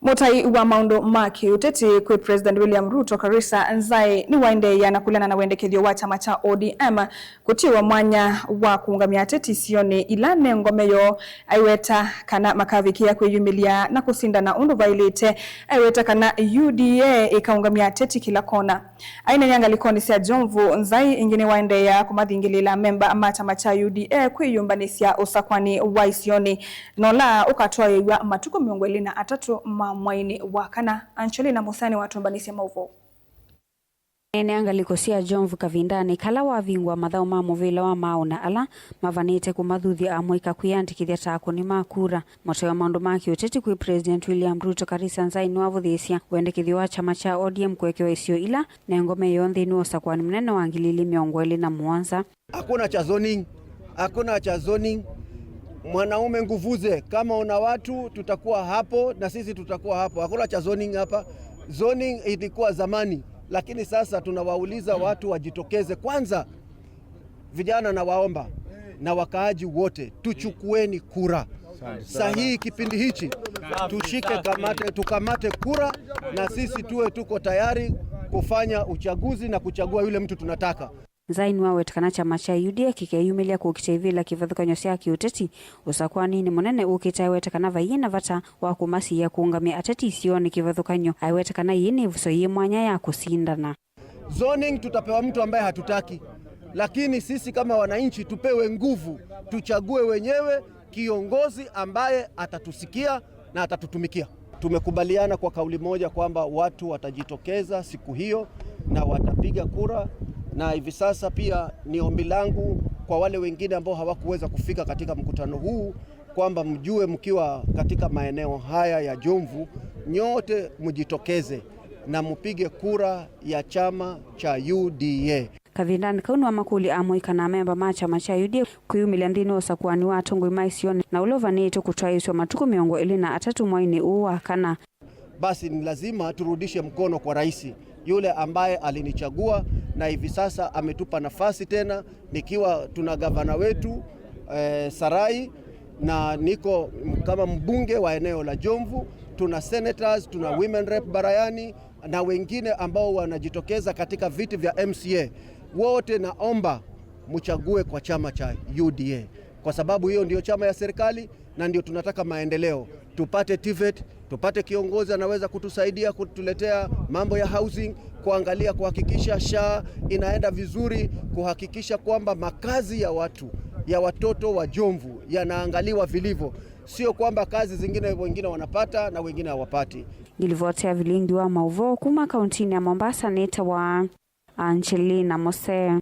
Mutai wa maundu maki uteti kwe President William Ruto Karisa Nzai ni waende ya nakulana na wende kithio wa chama cha ODM kutiwa mwanya wa kuungamia teti sione ilane ngomeyo aiweta kana makaviki ya kweyumilia na kusinda na undu vailite aiweta kana UDA ikaungamia teti kila kona. Aina nyanga likoni siya Jomvu Nzai ingine waende ya kumadhingilila memba ama chama cha UDA kweyumbanisia usakwani wa isioni nola ukatoa yewa matuko miongweli na atatu mwaini wakana Angelina Musani watumbanisia mauvo. Ene angalikosia Jomvu kavindani kala wavingwa mathao ma muvila wa mauna ala mavanite kumadhuthia amwika kwiyandikithia tako ni makura moto wa maundu maki uteti kwi President William Ruto Karisa Nzai niwavuthisia wendekithio wa chama cha ODM kwekewa isio ila na ngome yonthe ni usakwani mnene wa ngilili miongweli na muanza. Hakuna cha zoning. Mwanaume nguvuze, kama una watu tutakuwa hapo na sisi tutakuwa hapo. Hakuna cha zoning hapa. Zoning ilikuwa zamani, lakini sasa tunawauliza watu wajitokeze kwanza. Vijana na waomba na wakaaji wote tuchukueni kura. Sahihi kipindi hichi tukamate kura na sisi tuko tayari kufanya uchaguzi na kuchagua yule mtu tunataka. Nzai niwawetekana chama cha UDA kikeyumilia kukitevila kivathukanyo sya kiuteti usakwani ni munene ukitaiwetekana vaiyina vata wa kumasi ya kuungamia ateti isioni kivathukanyo aiwetekana yini vuso yi mwanya ya kusindana. Zoning tutapewa mtu ambaye hatutaki, lakini sisi kama wananchi tupewe nguvu, tuchague wenyewe kiongozi ambaye atatusikia na atatutumikia. Tumekubaliana kwa kauli moja kwamba watu watajitokeza siku hiyo na watapiga kura. Na hivi sasa pia ni ombi langu kwa wale wengine ambao hawakuweza kufika katika mkutano huu kwamba mjue mkiwa katika maeneo haya ya Jomvu nyote mjitokeze na mpige kura ya chama cha UDA. Kavindani kaunu wa makuli amwika na memba ma chama cha UDA kuyumilia ndini usakwani wa tongwi maisioni na ulovanito kutwaiswa matuku miongo ili na atatu mwaini uwa kana. Basi ni lazima turudishe mkono kwa raisi yule ambaye alinichagua na hivi sasa ametupa nafasi tena nikiwa tuna gavana wetu Sarai na niko kama mbunge wa eneo la Jomvu, tuna senators, tuna women rep Barayani na wengine ambao wanajitokeza katika viti vya MCA. Wote naomba mchague kwa chama cha UDA kwa sababu hiyo ndio chama ya serikali na ndio tunataka maendeleo. Tupate TVET, tupate kiongozi anaweza kutusaidia kutuletea mambo ya housing, kuangalia kuhakikisha SHA inaenda vizuri, kuhakikisha kwamba makazi ya watoto wa Jomvu yanaangaliwa vilivyo, sio kwamba kazi zingine wengine wanapata na wengine hawapati. Nilivotea vilingi wa mauvo kuma kauntini ya Mombasa neta wa Angelina Musani.